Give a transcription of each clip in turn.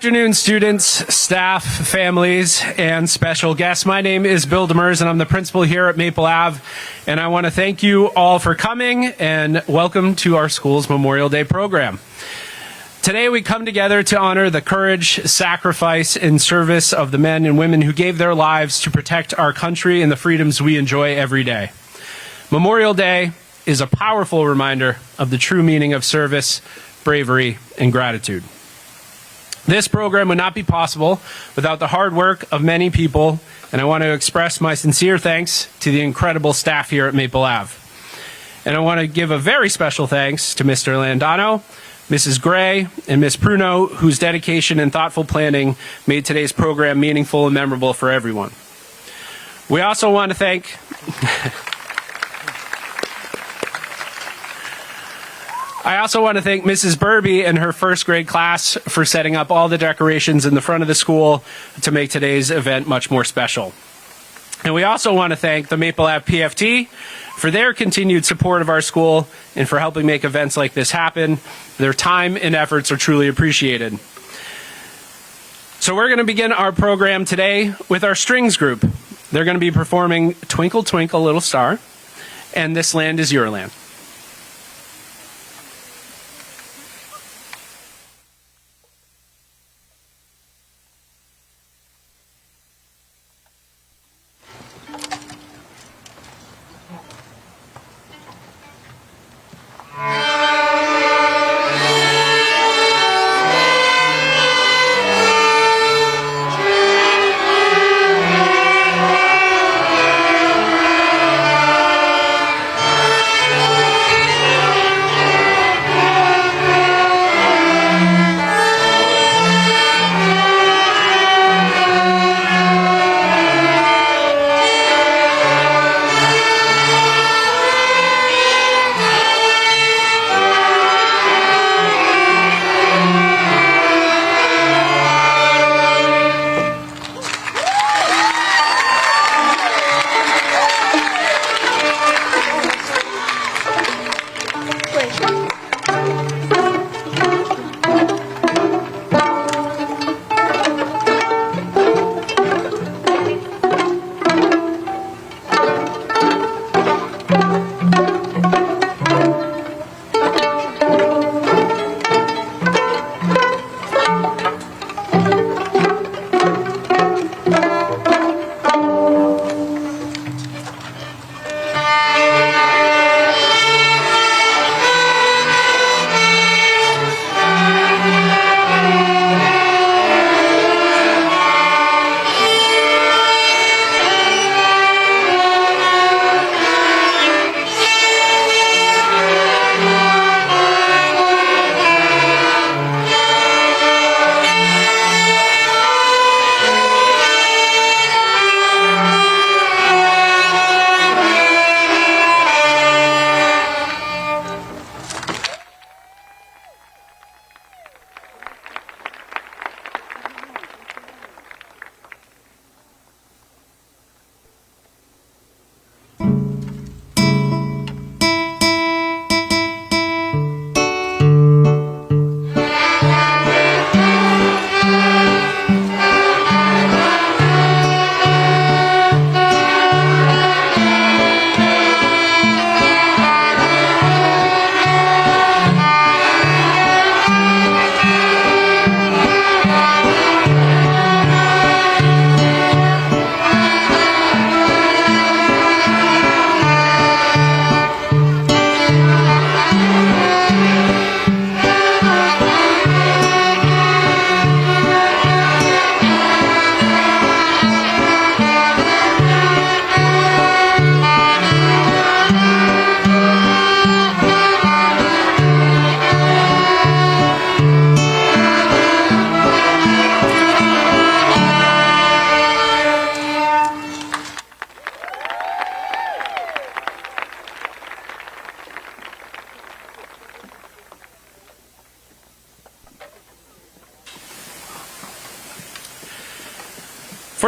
afternoon, students, staff, families, and special guests. My name is Bill Demers, and I'm the principal here at Maple Ave. And I want to thank you all for coming, and welcome to our school's Memorial Day program. Today we come together to honor the courage, sacrifice, and service of the men and women who gave their lives to protect our country and the freedoms we enjoy every day. Memorial Day is a powerful reminder of the true meaning of service, bravery, and gratitude. This program would not be possible without the hard work of many people, and I want to express my sincere thanks to the incredible staff here at Maple Ave. And I want to give a very special thanks to Mr. Landano, Mrs. Gray, and Ms. Pruno, whose dedication and thoughtful planning made today's program meaningful and memorable for everyone. We also want to thank I also want to thank Mrs. Burby and her first grade class for setting up all the decorations in the front of the school to make today's event much more special. And we also want to thank the Maple Ave PFT for their continued support of our school and for helping make events like this happen. Their time and efforts are truly appreciated. So we're going to begin our program today with our strings group. They're going to be performing Twinkle Twinkle Little Star and This Land Is Your Land.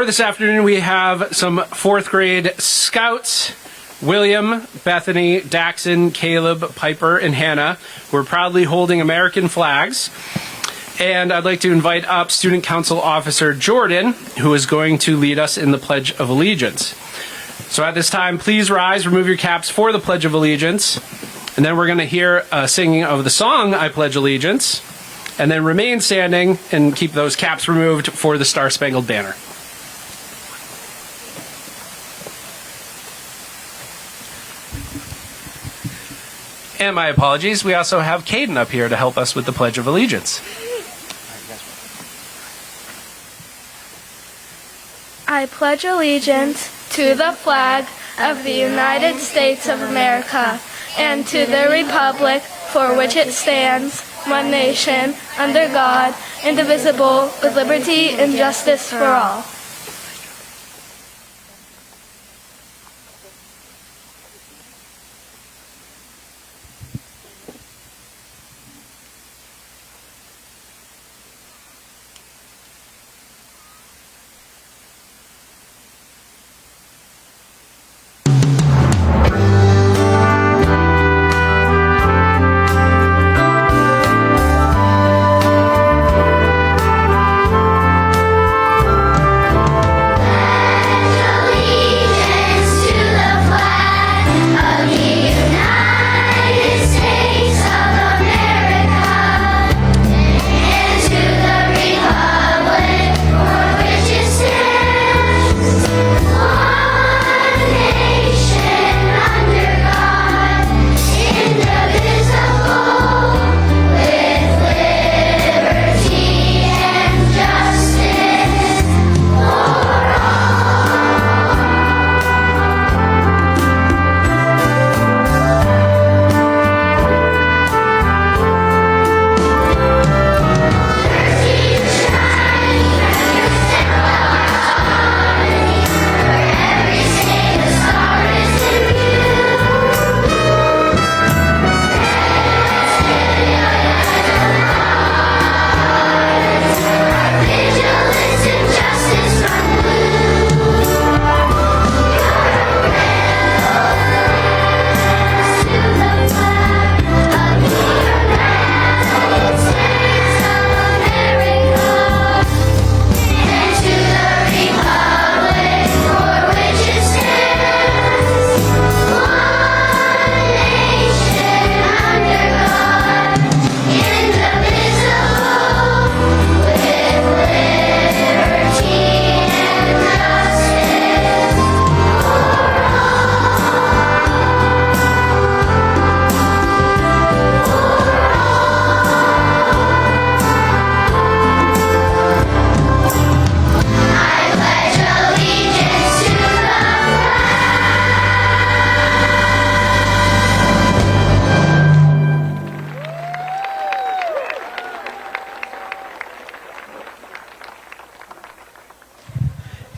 For this afternoon, we have some fourth grade scouts, William, Bethany, Daxon, Caleb, Piper, and Hannah, who are proudly holding American flags. And I'd like to invite up Student Council Officer Jordan, who is going to lead us in the Pledge of Allegiance. So at this time, please rise, remove your caps for the Pledge of Allegiance. And then we're going to hear a singing of the song, I Pledge Allegiance. And then remain standing and keep those caps removed for the Star Spangled Banner. And my apologies, we also have Caden up here to help us with the Pledge of Allegiance. I pledge allegiance to the flag of the United States of America and to the republic for which it stands, one nation, under God, indivisible, with liberty and justice for all.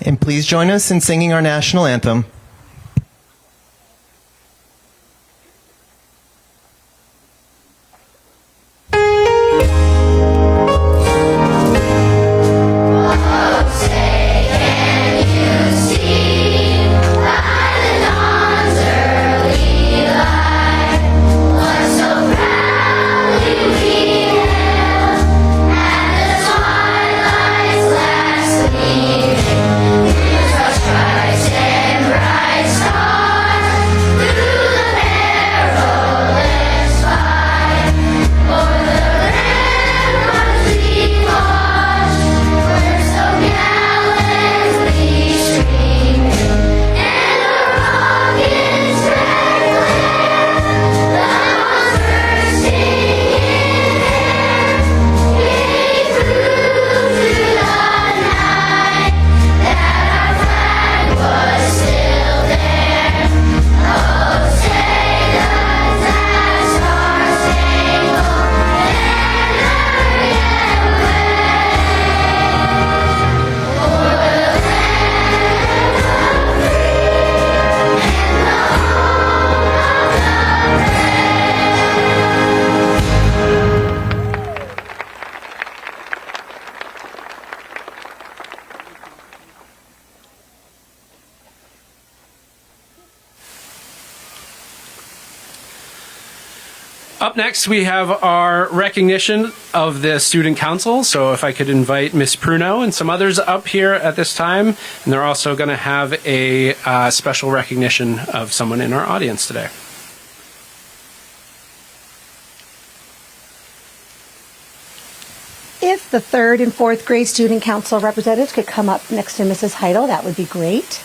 And please join us in singing our national anthem. Christ and Up next, we have our recognition of the Student Council. So if I could invite Miss Pruno and some others up here at this time. And they're also going to have a special recognition of someone in our audience today. If the 3rd and 4th grade Student Council representatives could come up next to Mrs. Heidel, that would be great.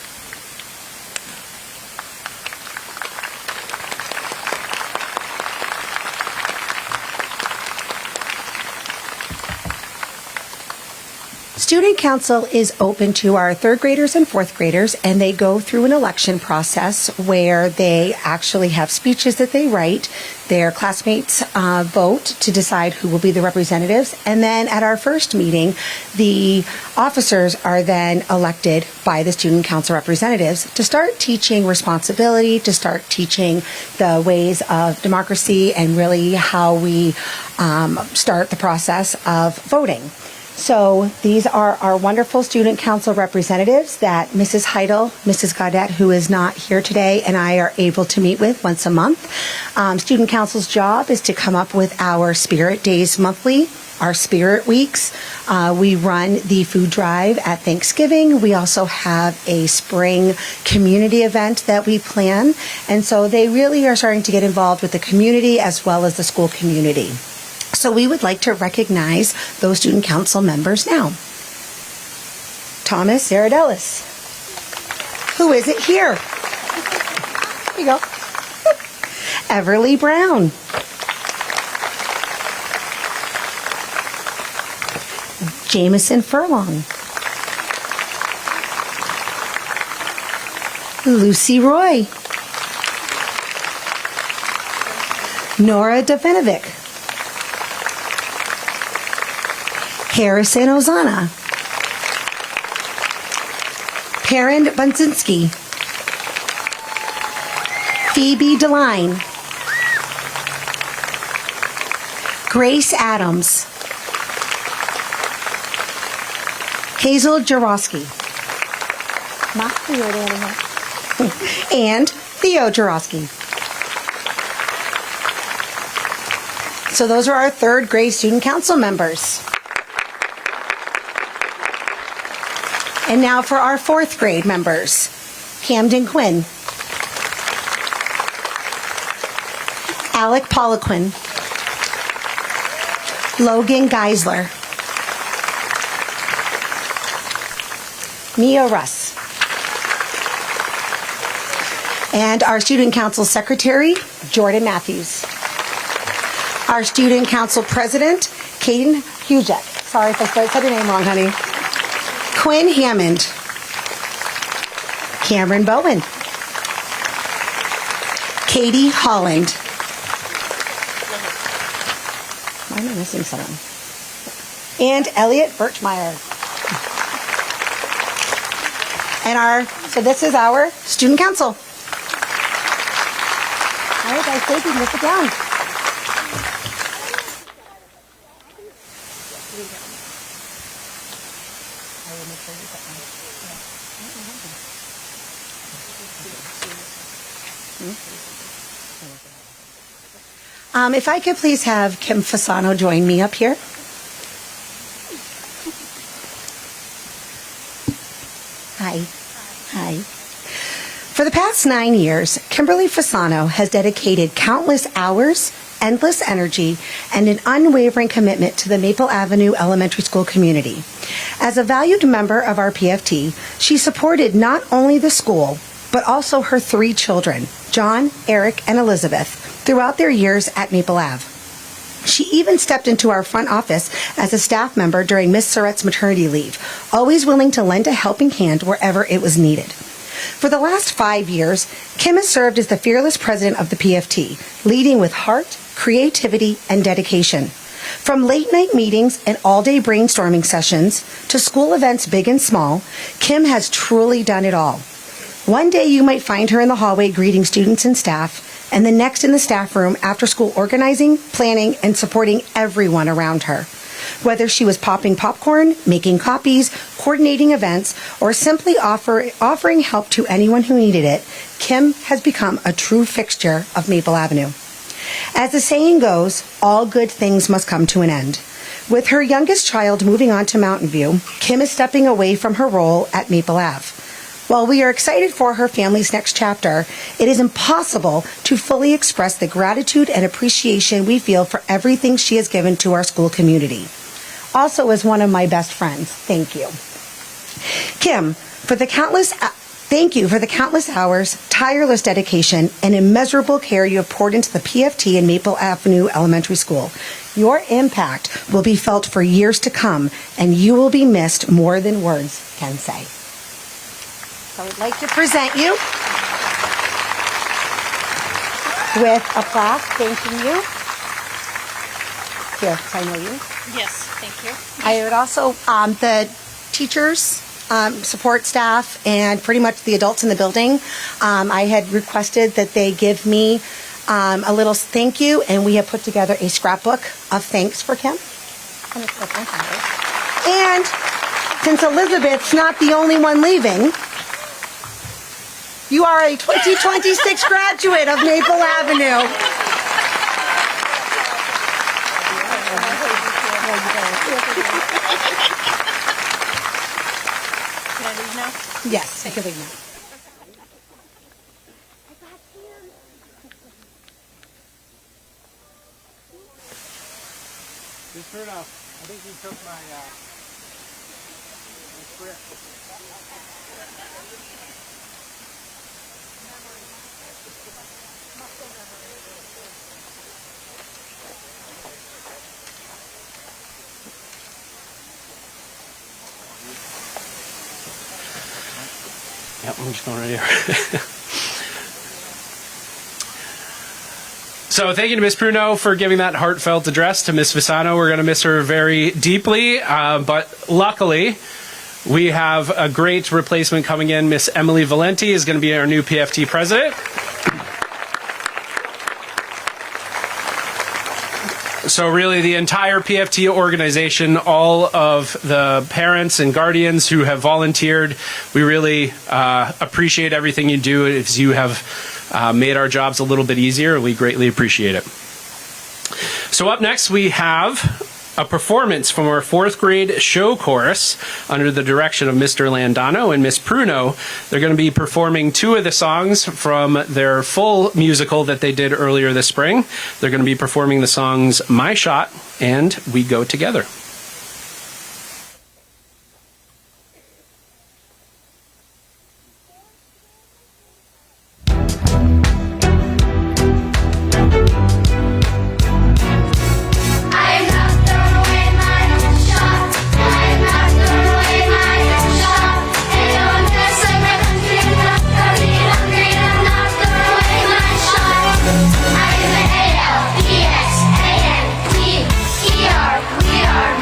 Student Council is open to our 3rd graders and 4th graders, and they go through an election process where they actually have speeches that they write. Their classmates vote to decide who will be the representatives, and then at our first meeting, the officers are then elected by the Student Council representatives to start teaching responsibility, to start teaching the ways of democracy, and really how we start the process of voting. So these are our wonderful Student Council representatives that Mrs. Heidel, Mrs. Gaudette, who is not here today, and I are able to meet with once a month. Student Council's job is to come up with our Spirit Days monthly, our Spirit Weeks. We run the food drive at Thanksgiving. We also have a spring community event that we plan. And so they really are starting to get involved with the community as well as the school community. So we would like to recognize those Student Council members now. Thomas Zaradelis. Who is it here? Here you go. Everly Brown. Jameson Furlong. Lucy Roy. Nora Davinovic. Harrison Ozana. Perrin Bunzinski. Phoebe Deline. Grace Adams. Hazel Jarosky. And Theo Jarosky. So those are our 3rd grade Student Council members. And now for our 4th grade members. Camden Quinn. Alec Poliquin. Logan Geisler. Mia Russ. And our Student Council Secretary, Jordan Matthews. Our Student Council President, Caden Hugek. Sorry if I said your name wrong, honey. Quinn Hammond. Cameron Bowen. Katie Holland. Why am I missing someone? And Elliot Birchmeyer. And so this is our Student Council. All right, guys, thank you. Let's sit down. If I could please have Kim Fasano join me up here. Hi. Hi. For the past 9 years, Kimberly Fasano has dedicated countless hours, endless energy, and an unwavering commitment to the Maple Avenue Elementary School community. As a valued member of our PFT, she supported not only the school, but also her 3 children, John, Eric, and Elizabeth, throughout their years at Maple Ave. She even stepped into our front office as a staff member during Miss Surratt's maternity leave, always willing to lend a helping hand wherever it was needed. For the last 5 years, Kim has served as the fearless president of the PFT, leading with heart, creativity, and dedication. From late-night meetings and all-day brainstorming sessions to school events big and small, Kim has truly done it all. One day you might find her in the hallway greeting students and staff, and the next in the staff room after school organizing, planning, and supporting everyone around her. Whether she was popping popcorn, making copies, coordinating events, or simply offering help to anyone who needed it, Kim has become a true fixture of Maple Avenue. As the saying goes, all good things must come to an end. With her youngest child moving on to Mountain View, Kim is stepping away from her role at Maple Ave. While we are excited for her family's next chapter, it is impossible to fully express the gratitude and appreciation we feel for everything she has given to our school community. Also, as one of my best friends, thank you. Kim, thank you for the countless hours, tireless dedication, and immeasurable care you have poured into the PFT and Maple Avenue Elementary School. Your impact will be felt for years to come, and you will be missed more than words can say. So I'd like to present you with a plaque thanking you. Here, I know you. Yes, thank you. I would also, the teachers, support staff, and pretty much the adults in the building, I had requested that they give me a little thank you, and we have put together a scrapbook of thanks for Kim. And since Elizabeth's not the only one leaving, you are a 2026 graduate of Maple Avenue. Can I leave now? Yes, I can leave now. Just turn off. I think you took my script. Yep, I'm just going right here. So thank you to Ms. Pruno for giving that heartfelt address to Ms. Visano. We're going to miss her very deeply, but luckily we have a great replacement coming in. Miss Emily Valenti is going to be our new PFT president. So really the entire PFT organization, all of the parents and guardians who have volunteered, we really appreciate everything you do as you have made our jobs a little bit easier, and we greatly appreciate it. So up next we have a performance from our 4th grade show chorus under the direction of Mr. Landano and Miss Pruno. They're going to be performing 2 of the songs from their full musical that they did earlier this spring. They're going to be performing the songs My Shot and We Go Together. We are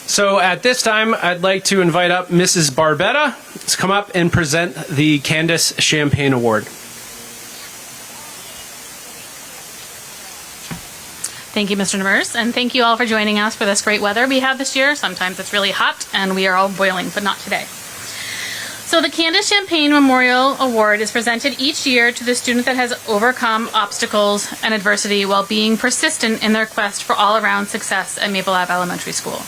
So at this time, I'd like to invite up Mrs. Barbetta to come up and present the Candace Champagne Award. Thank you, Mr. Demers, and thank you all for joining us for this great weather we have this year. Sometimes it's really hot, and we are all boiling, but not today. So the Candace Champagne Memorial Award is presented each year to the student that has overcome obstacles and adversity while being persistent in their quest for all-around success at Maple Ave Elementary School.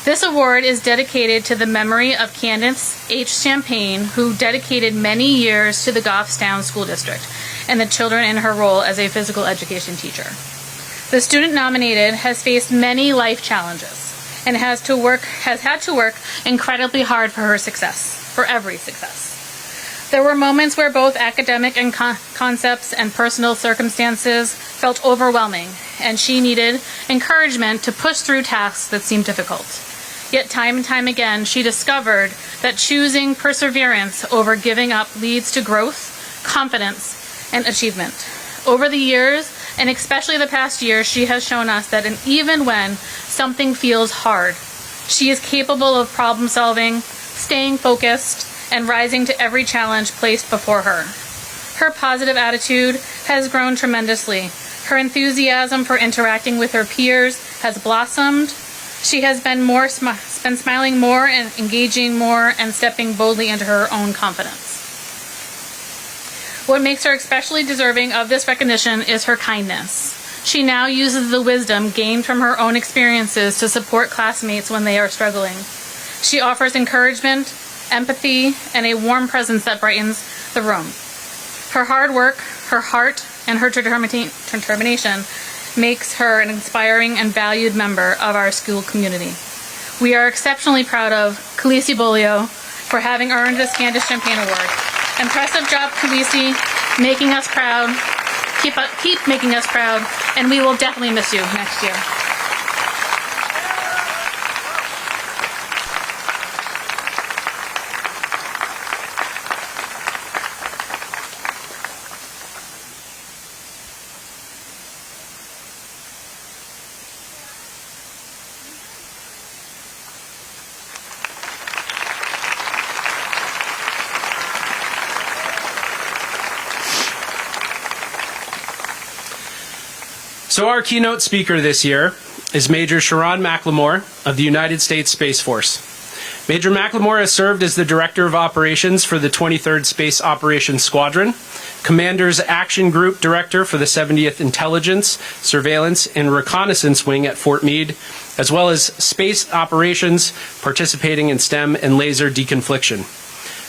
This award is dedicated to the memory of Candace H. Champagne, who dedicated many years to the Goffstown School District and the children in her role as a physical education teacher. The student nominated has faced many life challenges and has had to work incredibly hard for her success, for every success. There were moments where both academic and concepts and personal circumstances felt overwhelming, and she needed encouragement to push through tasks that seemed difficult. Yet time and time again, she discovered that choosing perseverance over giving up leads to growth, confidence, and achievement. Over the years, and especially the past year, she has shown us that even when something feels hard, she is capable of problem solving, staying focused, and rising to every challenge placed before her. Her positive attitude has grown tremendously. Her enthusiasm for interacting with her peers has blossomed. She has been smiling more and engaging more and stepping boldly into her own confidence. What makes her especially deserving of this recognition is her kindness. She now uses the wisdom gained from her own experiences to support classmates when they are struggling. She offers encouragement, empathy, and a warm presence that brightens the room. Her hard work, her heart, and her determination makes her an inspiring and valued member of our school community. We are exceptionally proud of Khaleesi Bolio for having earned this Candace Champagne Award. Impressive job, Khaleesi, making us proud. Keep making us proud, and we will definitely miss you next year. So our keynote speaker this year is Major Sharon McLemore of the United States Space Force. Major McLemore has served as the Director of Operations for the 23rd Space Operations Squadron, Commander's Action Group Director for the 70th Intelligence, Surveillance, and Reconnaissance Wing at Fort Meade, as well as Space Operations, participating in STEM and laser deconfliction.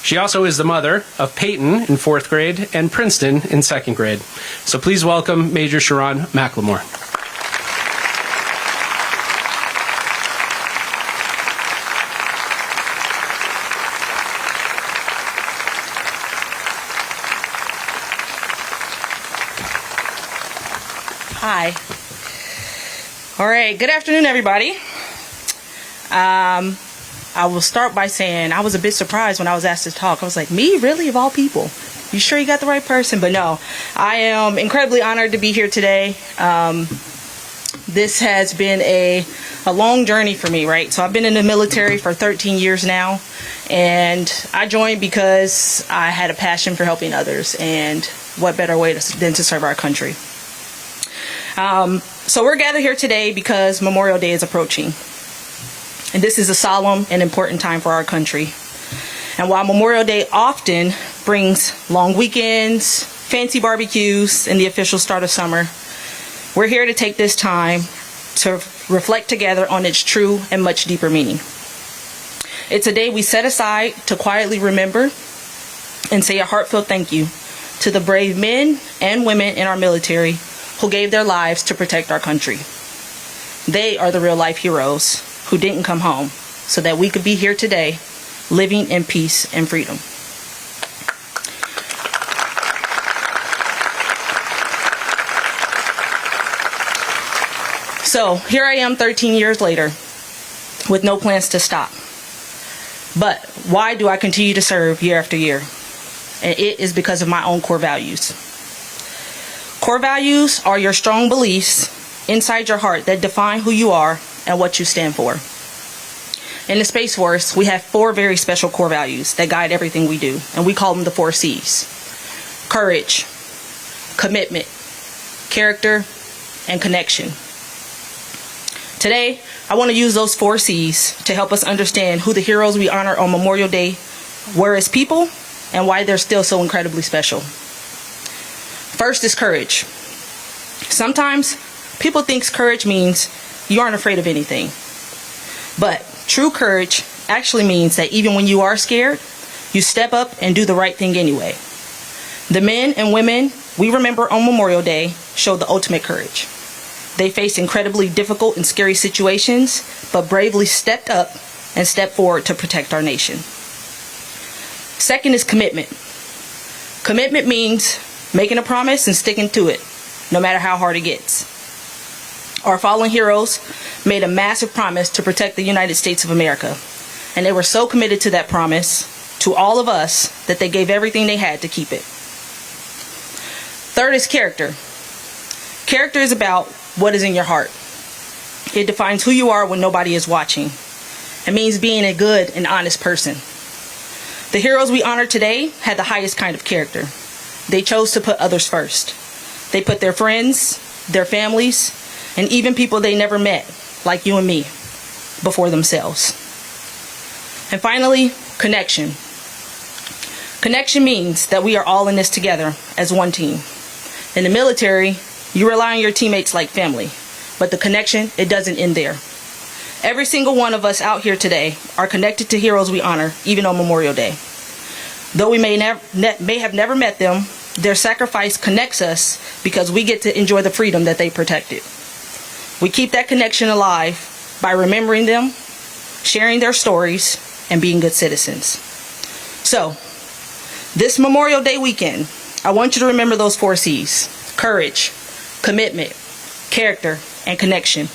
She also is the mother of Peyton in 4th grade and Princeton in 2nd grade. So please welcome Major Sharon McLemore. Hi. All right. Good afternoon, everybody. I will start by saying I was a bit surprised when I was asked to talk. I was like, me? Really? Of all people? You sure you got the right person? But no, I am incredibly honored to be here today. This has been a long journey for me, right? So I've been in the military for 13 years now, and I joined because I had a passion for helping others, and what better way than to serve our country. So we're gathered here today because Memorial Day is approaching. And this is a solemn and important time for our country. And while Memorial Day often brings long weekends, fancy barbecues, and the official start of summer, we're here to take this time to reflect together on its true and much deeper meaning. It's a day we set aside to quietly remember and say a heartfelt thank you to the brave men and women in our military who gave their lives to protect our country. They are the real-life heroes who didn't come home so that we could be here today living in peace and freedom. So here I am 13 years later with no plans to stop. But why do I continue to serve year after year? And it is because of my own core values. Core values are your strong beliefs inside your heart that define who you are and what you stand for. In the Space Force, we have 4 very special core values that guide everything we do, and we call them the 4 C's. Courage, commitment, character, and connection. Today, I want to use those 4 C's to help us understand who the heroes we honor on Memorial Day were as people and why they're still so incredibly special. First is courage. Sometimes people think courage means you aren't afraid of anything. But true courage actually means that even when you are scared, you step up and do the right thing anyway. The men and women we remember on Memorial Day showed the ultimate courage. They faced incredibly difficult and scary situations, but bravely stepped up and stepped forward to protect our nation. Second is commitment. Commitment means making a promise and sticking to it, no matter how hard it gets. Our fallen heroes made a massive promise to protect the United States of America, and they were so committed to that promise, to all of us, that they gave everything they had to keep it. Third is character. Character is about what is in your heart. It defines who you are when nobody is watching. It means being a good and honest person. The heroes we honor today had the highest kind of character. They chose to put others first. They put their friends, their families, and even people they never met, like you and me, before themselves. And finally, connection. Connection means that we are all in this together as one team. In the military, you rely on your teammates like family, but the connection, it doesn't end there. Every single one of us out here today are connected to heroes we honor, even on Memorial Day. Though we may have never met them, their sacrifice connects us because we get to enjoy the freedom that they protected. We keep that connection alive by remembering them, sharing their stories, and being good citizens. So, this Memorial Day weekend, I want you to remember those 4 C's: courage, commitment, character, and connection.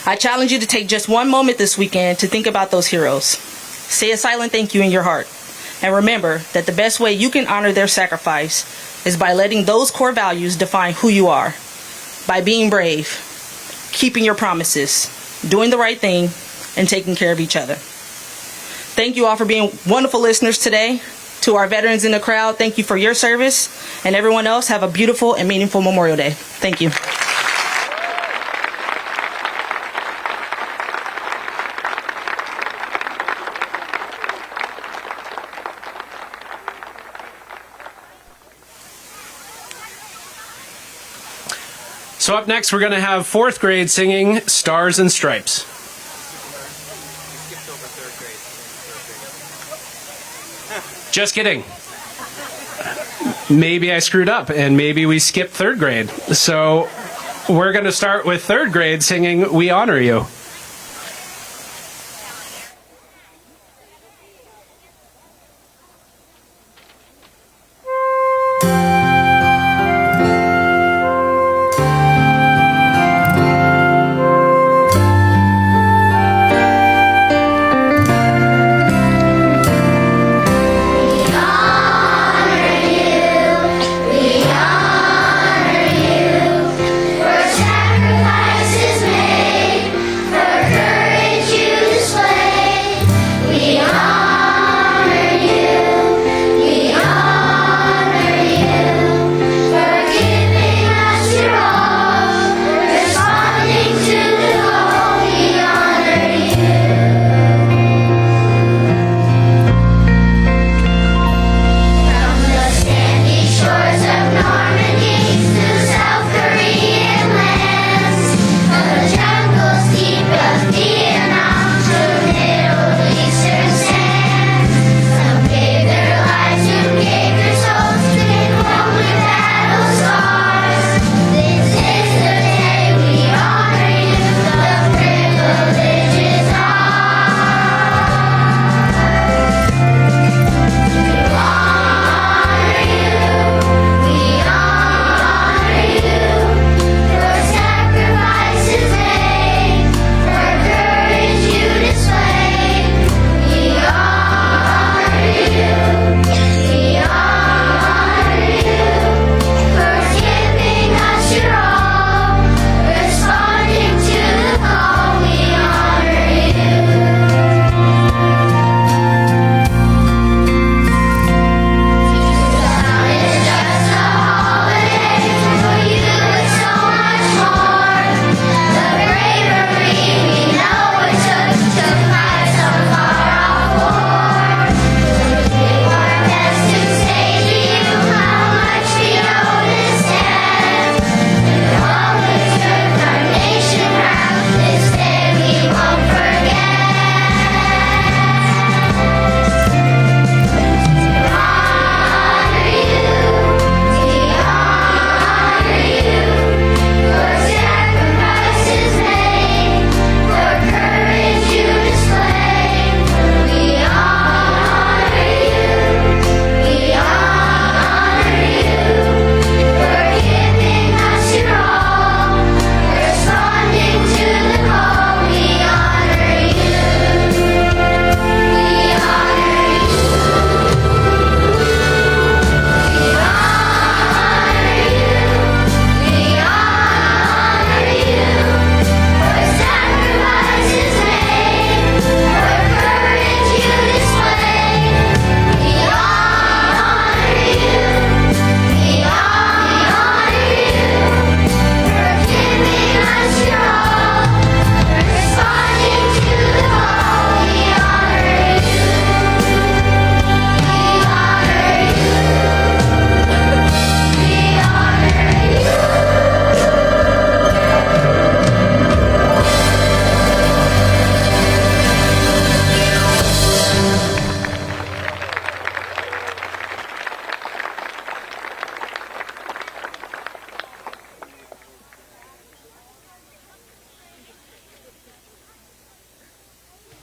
I challenge you to take just one moment this weekend to think about those heroes. Say a silent thank you in your heart. And remember that the best way you can honor their sacrifice is by letting those core values define who you are. By being brave, keeping your promises, doing the right thing, and taking care of each other. Thank you all for being wonderful listeners today. To our veterans in the crowd, thank you for your service. And everyone else, have a beautiful and meaningful Memorial Day. Thank you. So up next, we're going to have 4th grade singing Stars and Stripes. Just kidding. Maybe I screwed up, and maybe we skipped 3rd grade. So we're going to start with 3rd grade singing We Honor You. Sacrifices made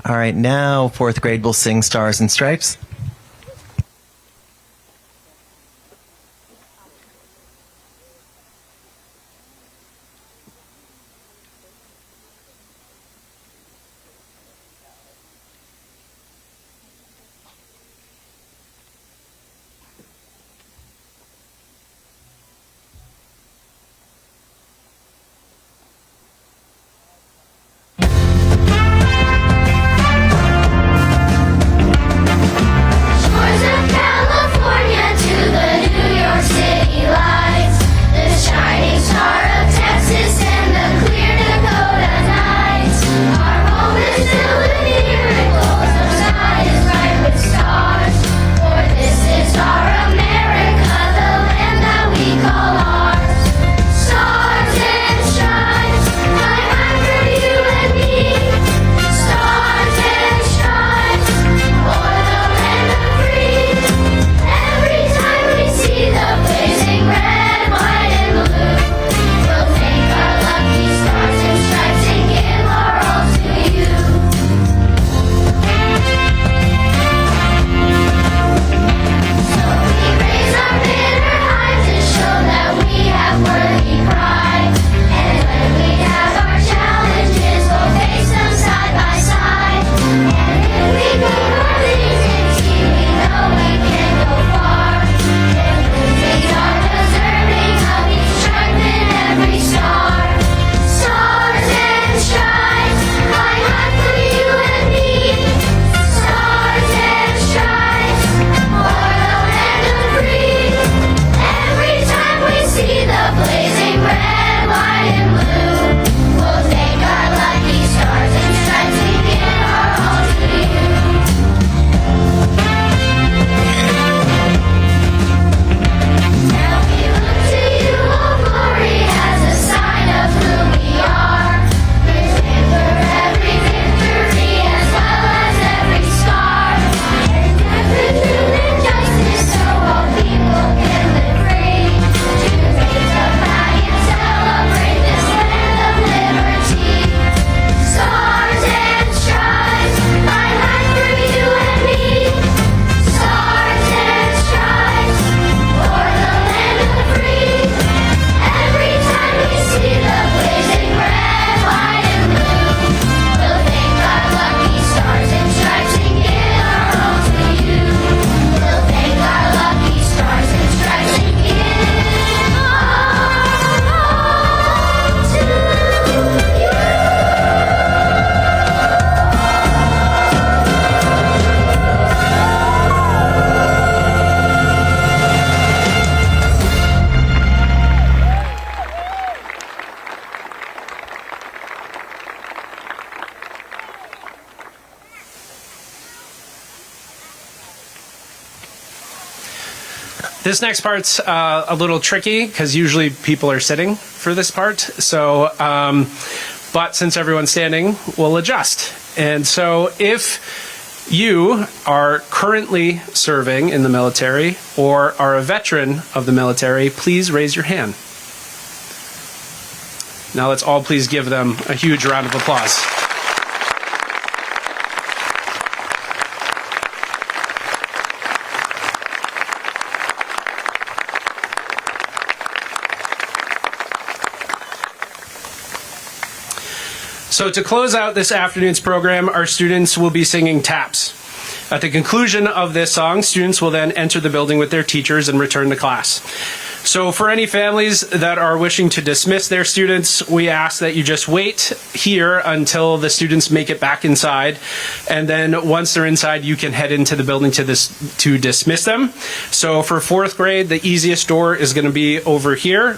All right, now fourth grade will sing Stars and Stripes. This next part's a little tricky because usually people are sitting for this part. So, but since everyone's standing, we'll adjust. And so if you are currently serving in the military or are a veteran of the military, please raise your hand. Now let's all please give them a huge round of applause. So to close out this afternoon's program, our students will be singing taps. At the conclusion of this song, students will then enter the building with their teachers and return to class. So for any families that are wishing to dismiss their students, we ask that you just wait here until the students make it back inside. And then once they're inside, you can head into the building to dismiss them. So for fourth grade, the easiest door is going to be over here.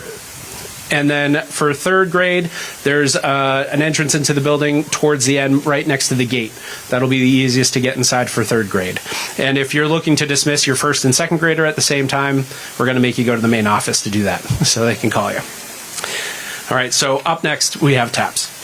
And then for third grade, there's an entrance into the building towards the end, right next to the gate. That'll be the easiest to get inside for third grade. And if you're looking to dismiss your first and second grader at the same time, we're going to make you go to the main office to do that so they can call you. All right, so up next, we have taps.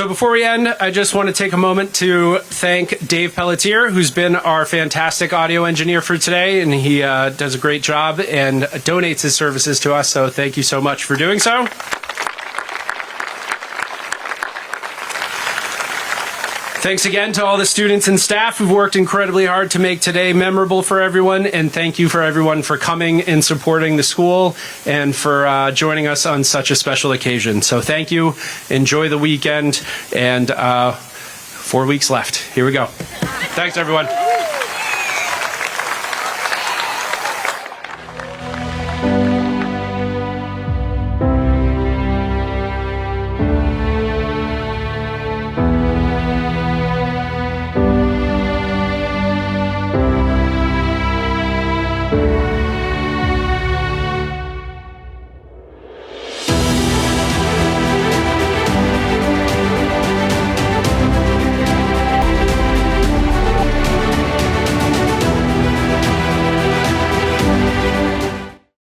So before we end, I just want to take a moment to thank Dave Pelletier, who's been our fantastic audio engineer for today, and he does a great job and donates his services to us, so thank you so much for doing so. Thanks again to all the students and staff who've worked incredibly hard to make today memorable for everyone, and thank you for everyone for coming and supporting the school and for joining us on such a special occasion. So thank you, enjoy the weekend, and 4 weeks left. Here we go. Thanks, everyone.